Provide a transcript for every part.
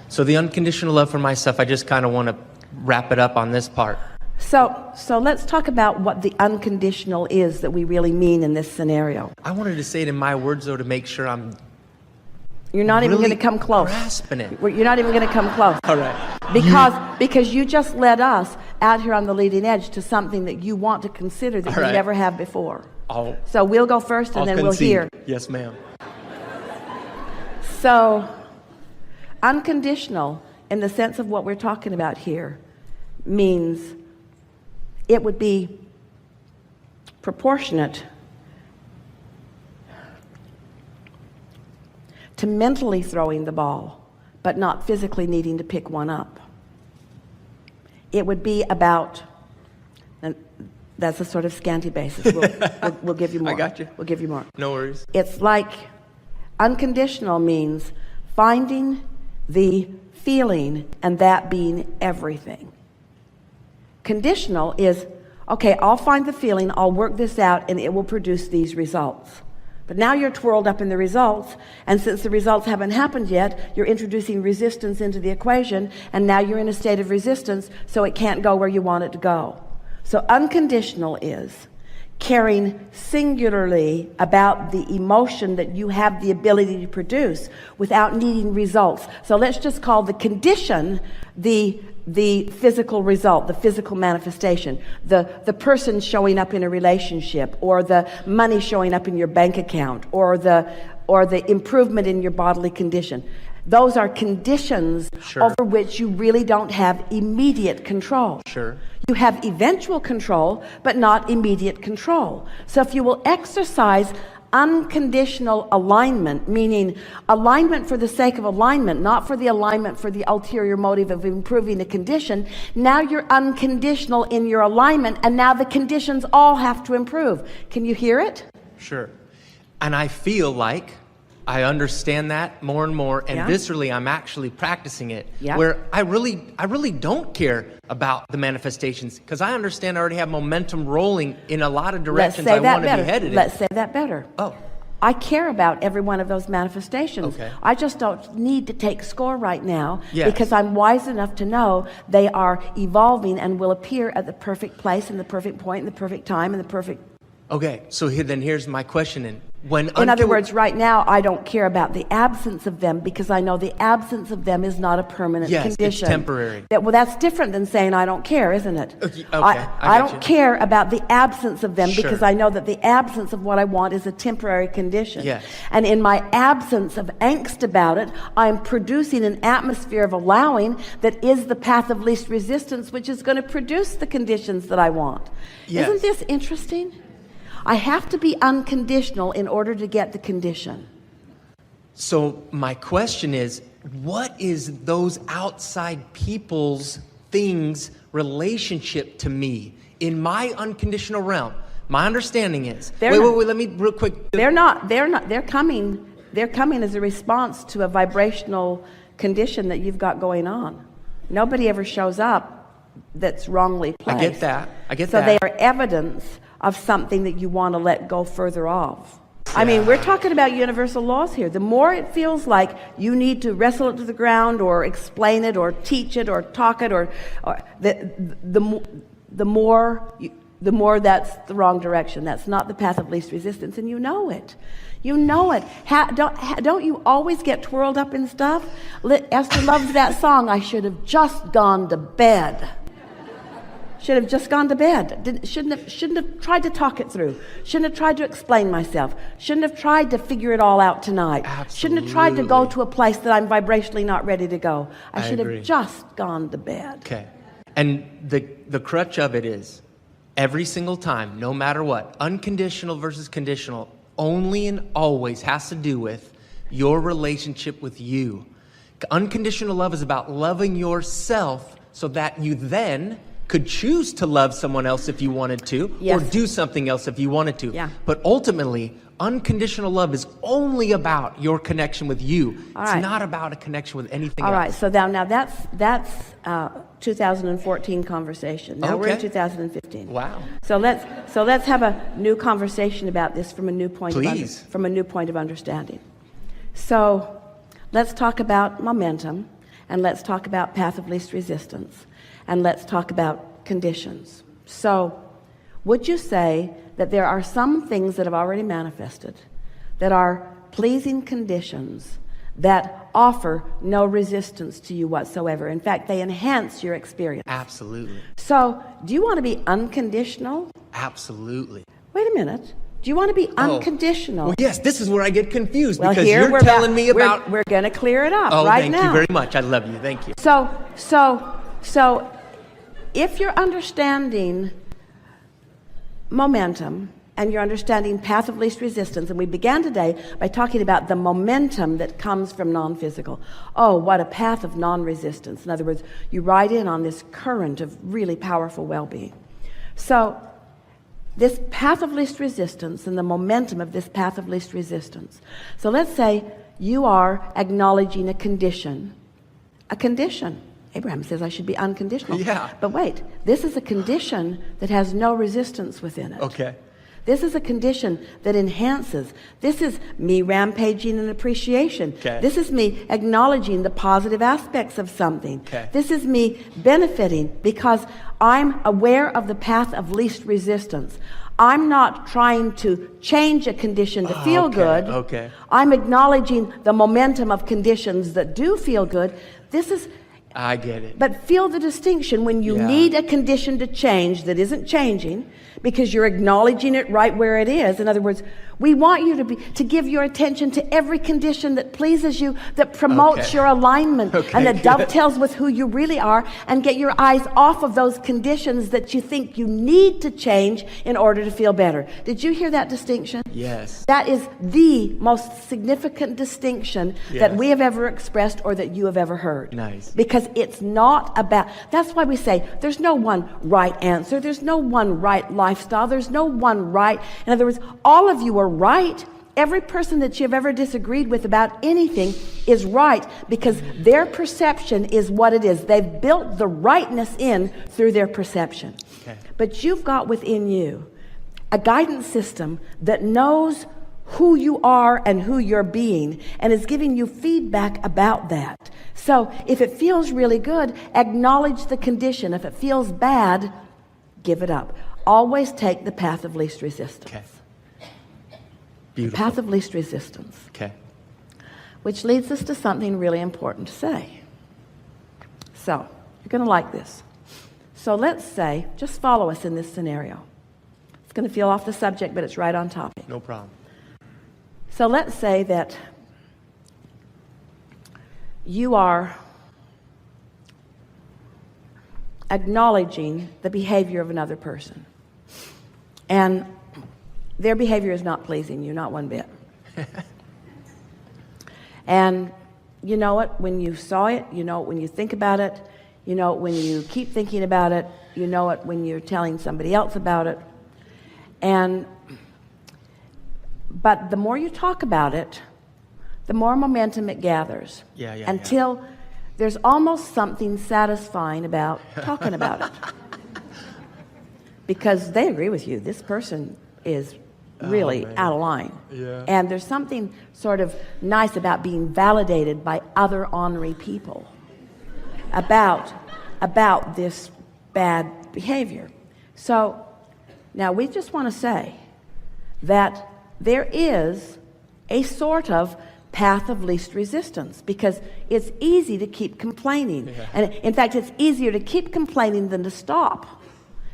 So the unconditional love for myself, I just kind of want to wrap it up on this part. So let's talk about what the unconditional is that we really mean in this scenario. I wanted to say it in my words, though, to make sure I'm You're not even really going to come close. grasping it. You're not even going to come close. All right. Because you just led us out here on the leading edge to something that you want to consider that All you right. never have before. I'll So we'll go first and then we'll concede. hear. Yes, ma'am. So unconditional, in the sense of what we're talking about here, means it would be proportionate to mentally throwing the ball, but not physically needing to pick one up. It would be about, and that's a sort of scanty basis. We'll give you more. I got you. We'll give you more. No worries. It's like unconditional means finding the feeling and that being everything. Conditional is, okay, I'll find the feeling, I'll work this out, and it will produce these results. But now you're twirled up in the results, and since the results haven't happened yet, you're introducing resistance into the equation, and now you're in a state of resistance, so it can't go where you want it to go. So unconditional is caring singularly about the emotion that you have the ability to produce without needing results. So let's just call the condition the physical result, the physical manifestation, the person showing up in a relationship, or the money showing up in your bank account, or the improvement in your bodily condition. Those are conditions Sure. over which you really don't have immediate control. Sure. You have eventual control, but not immediate control. So if you will exercise unconditional alignment, meaning alignment for the sake of alignment, not for the alignment for the ulterior motive of improving a condition, now you're unconditional in your alignment, and now the conditions all have to improve. Can you hear it? Sure. And I feel like I understand that more and more, and Yeah. viscerally I'm actually practicing it. Yeah. Where I really don't care about the manifestations, because I understand I already have momentum rolling in a lot of Let's directions say I that want to better. be headed Let's in. say that better. Oh, I care about every one of those manifestations. Okay. I just don't need to take score right now, Yes. because I'm wise enough to know they are evolving and will appear at the perfect place and the perfect point and the perfect time and the perfect. okay. So here's my question. In other words, right now I don't care about the absence of them, because I know the absence of them is not a permanent Yes, it's condition. temporary. Well, that's different than saying I don't care, isn't it? Okay, I I got don't you. care about the absence of them, Sure. because I know that the absence of what I want is a temporary condition. Yes. And in my absence of angst about it, I'm producing an atmosphere of allowing that is the path of least resistance, which is going to produce the conditions that I want. Yes. Isn't this interesting? I have to be unconditional in order to get the condition. So my question is, what is those outside people's things relationship to me in my unconditional realm? My understanding is, wait, let me real quick. They're coming as a response to a vibrational condition that you've got going on. Nobody ever shows up that's wrongly placed. I get that. So they are evidence of something that you want to let go further of. I mean, we're talking about universal laws here. The more it feels like you need to wrestle it to the ground or explain it or teach it or talk it, or the more that's the wrong direction. That's not the path of least resistance, and you know it. You know it. Don't you always get twirled up in stuff? Esther loves that song, I should have just gone to bed. Should have just gone to bed. Shouldn't have tried to talk it through. Shouldn't have tried to explain myself. Shouldn't have tried to figure it all out tonight. Absolutely. Shouldn't have tried to go to a place that I'm vibrationally not ready to go. I should agree. have just gone to bed. Okay. And the crutch of it is, every single time, no matter what, unconditional versus conditional, only and always has to do with your relationship with you. Unconditional love is about loving yourself so that you then could choose to love someone else if you wanted to, Yes. or do something else if you wanted to. Yeah. But ultimately, unconditional love is only about your connection with you. All It's right. not about a connection with anything All else. right, so now that's 2014 conversation. Now we're in Okay. 2015. Wow. So let's have a new conversation about this from a new point Please. from a new point of understanding. So let's talk about momentum and let's talk about path of least resistance, and let's talk about conditions. So, would you say that there are some things that have already manifested that are pleasing conditions that offer no resistance to you whatsoever? In fact, they enhance your experience. Absolutely. So, do you want to be unconditional? Absolutely. Wait a minute. Do you want to be unconditional? Well, yes, this is where I get confused because here you're telling me about... We're going to clear it up Oh, right now. thank you very much. I love you. Thank you. So, if you're understanding momentum and you're understanding path of least resistance, and we began today by talking about the momentum that comes from non-physical. Oh, what a path of non-resistance. In other words, you ride in on this current of really powerful well-being. So, this path of least resistance and the momentum of this path of least resistance. So let's say you are acknowledging a condition. A condition. Abraham says I should be unconditional. Yeah. But wait, this is a condition that has no resistance within it. Okay. This is a condition that enhances. This is me rampaging in appreciation. Okay. This is me acknowledging the positive aspects of something. Okay. This is me benefiting because I'm aware of the path of least resistance. I'm not trying to change a condition to feel okay, good. okay. I'm acknowledging the momentum of conditions that do feel good. This is... I get it. But feel the distinction when you need a condition to change that isn't changing because you're acknowledging it right where it is. In other words, we want you to give your attention to every condition that pleases you, that promotes your alignment, and that dovetails with who you really are, and get your eyes off of those conditions that you think you need to change in order to feel better. Did you hear that distinction? Yes. That is the most significant distinction that we have ever expressed or that you have ever heard. Nice. Because it's not about, that's why we say there's no one right answer, there's no one right lifestyle, there's no one right. In other words, all of you are right. Every person that you've ever disagreed with about anything is right because their perception is what it is. They've built the rightness in through their perception. Okay. But you've got within you a guidance system that knows who you are and who you're being and is giving you feedback about that. So if it feels really good, acknowledge the condition. If it feels bad, give it up. Always take the path of least resistance. Okay. Beautiful. Path of least resistance. Okay. Which leads us to something really important to say. So, you're going to like this. So let's say, just follow us in this scenario. It's going to feel off the subject, but it's right on topic. No problem. So let's say that you are acknowledging the behavior of another person. And their behavior is not pleasing you, not one bit. And you know it when you saw it, you know it when you think about it, you know it when you keep thinking about it, you know it when you're telling somebody else about it. But the more you talk about it, the more momentum it gathers. Until there's almost something satisfying about talking about it. Because they agree with you. This person is really out of line. And there's something sort of nice about being validated by other ornery people about this bad behavior. So now we just want to say that there is a sort of path of least resistance because it's easy to keep complaining. And in fact, it's easier to keep complaining than to stop.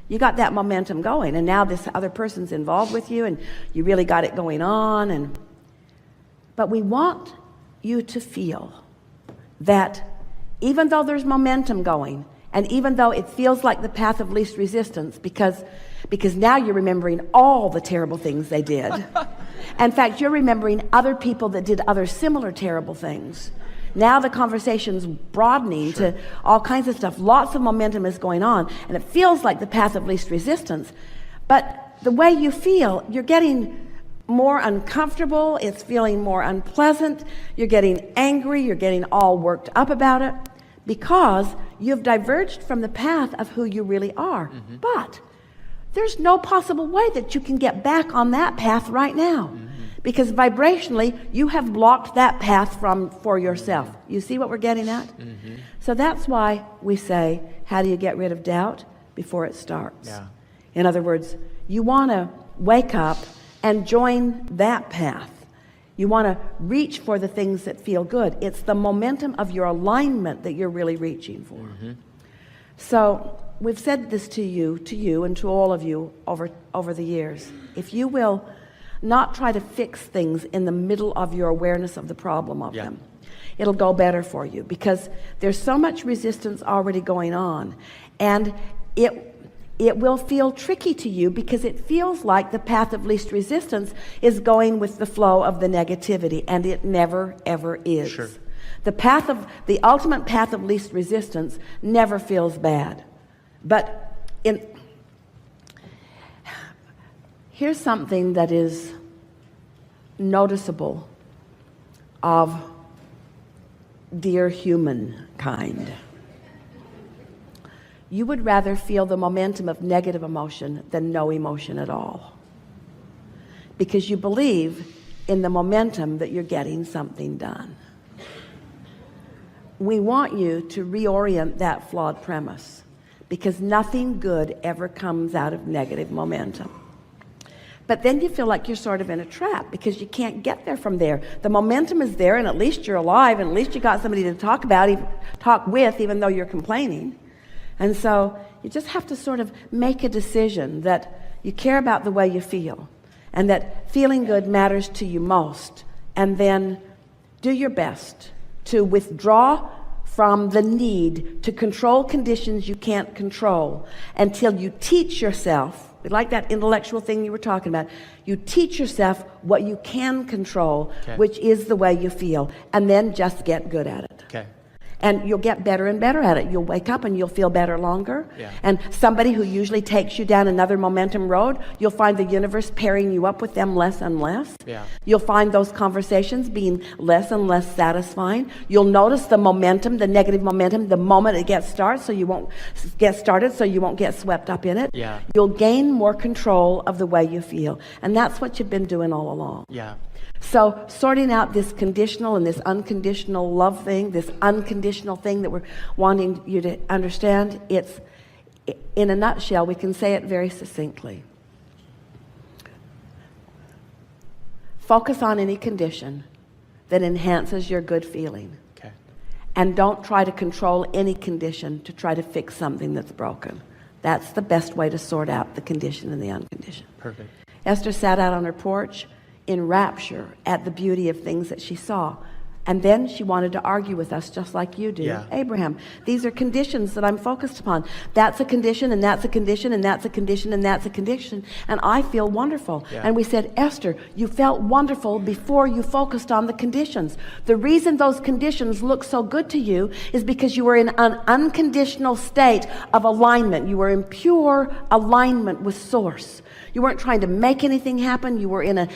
You got that momentum going, and now this other person's involved with you, and you really got it going on. But we want you to feel that even though there's momentum going, and even though it feels like the path of least resistance, because now you're remembering all the terrible things they did. In fact, you're remembering other people that did other similar terrible things. Now the conversation's broadening to all kinds of stuff. Lots of momentum is going on, and it feels like the path of least resistance. But the way you feel, you're getting more uncomfortable, it's feeling more unpleasant, you're getting angry, you're getting all worked up about it, because you've diverged from the path of who you really are. But there's no possible way that you can get back on that path right now. Because vibrationally, you have blocked that path for yourself. You see what we're getting at? Mm-hmm. So that's why we say, how do you get rid of doubt? Before it starts. Yeah. In other words, you want to wake up and join that path. You want to reach for the things that feel good. It's the momentum of your alignment that you're really reaching for. Mm-hmm. So we've said this to you, and to all of you over the years. If you will not try to fix things in the middle of your awareness of the problem of them, it'll go better for you, because there's so much resistance already going on, and it will feel tricky to you because it feels like the path of least resistance is going with the flow of the negativity, and it never ever is. Sure. The ultimate path of least resistance never feels bad. But here's something that is noticeable of dear humankind. You would rather feel the momentum of negative emotion than no emotion at all, because you believe in the momentum that you're getting something done. We want you to reorient that flawed premise, because nothing good ever comes out of negative momentum. But then you feel like you're sort of in a trap, because you can't get there from there. The momentum is there, and at least you're alive, and at least you got somebody to talk with, even though you're complaining. And so you just have to sort of make a decision that you care about the way you feel, and that feeling good matters to you most. And then do your best to withdraw from the need to control conditions you can't control until you teach yourself, like that intellectual thing you were talking about, you teach yourself what you can control, which is the way you feel, and then just get good at it. Okay. And you'll get better and better at it. You'll wake up and you'll feel better longer. Yeah. And somebody who usually takes you down another momentum road, you'll find the universe pairing you up with them less and less. Yeah. You'll find those conversations being less and less satisfying. You'll notice the momentum, the negative momentum, the moment it gets started, so you won't get swept up in it. Yeah. You'll gain more control of the way you feel. And that's what you've been doing all along. Yeah. So sorting out this conditional and this unconditional love thing, this unconditional thing that we're wanting you to understand, it's, in a nutshell, we can say it very succinctly. Focus on any condition that enhances your good feeling. Okay. And don't try to control any condition to try to fix something that's broken. That's the best way to sort out the condition and the unconditioned. Perfect. Esther sat out on her porch in rapture at the beauty of things that she saw. And then she wanted to argue with us just like you do. Yeah. Abraham, these are conditions that I'm focused upon. That's a condition, and that's a condition, and that's a condition, and that's a condition. And I feel wonderful. Yeah. And we said, Esther, you felt wonderful before you focused on the conditions. The reason those conditions look so good to you is because you were in an unconditional state of alignment. You were in pure alignment with Source. You weren't trying to make anything happen. You were in a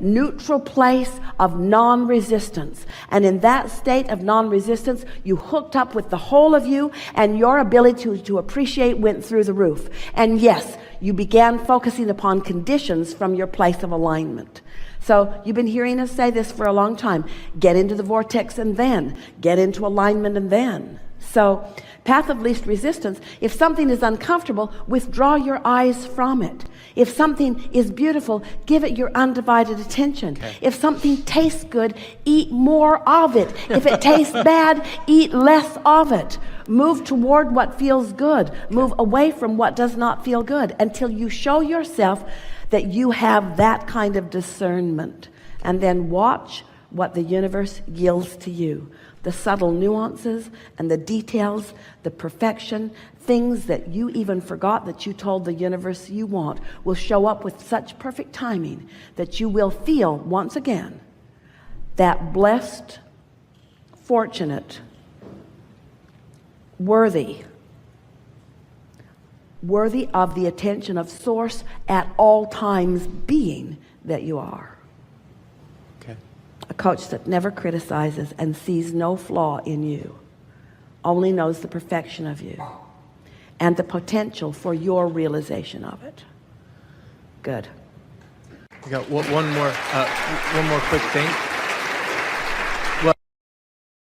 neutral place of non-resistance. And in that state of non-resistance, you hooked up with the whole of you, and your ability to appreciate went through the roof. And yes, you began focusing upon conditions from your place of alignment. So you've been hearing us say this for a long time. Get into the vortex and then. Get into alignment and then. So, path of least resistance, if something is uncomfortable, withdraw your eyes from it. If something is beautiful, give it your undivided attention. Okay. If something tastes good, eat more of it. If it tastes bad, eat less of it. Move toward what feels good. Move away from what does not feel good until you show yourself that you have that kind of discernment. And then watch what the universe yields to you. The subtle nuances and the details, the perfection, things that you even forgot that you told the universe you want will show up with such perfect timing that you will feel once again that blessed, fortunate, worthy of the attention of Source at all times being that you are. A coach that never criticizes and sees no flaw in you, only knows the perfection of you and the potential for your realization of it. Good. We got one more quick thing.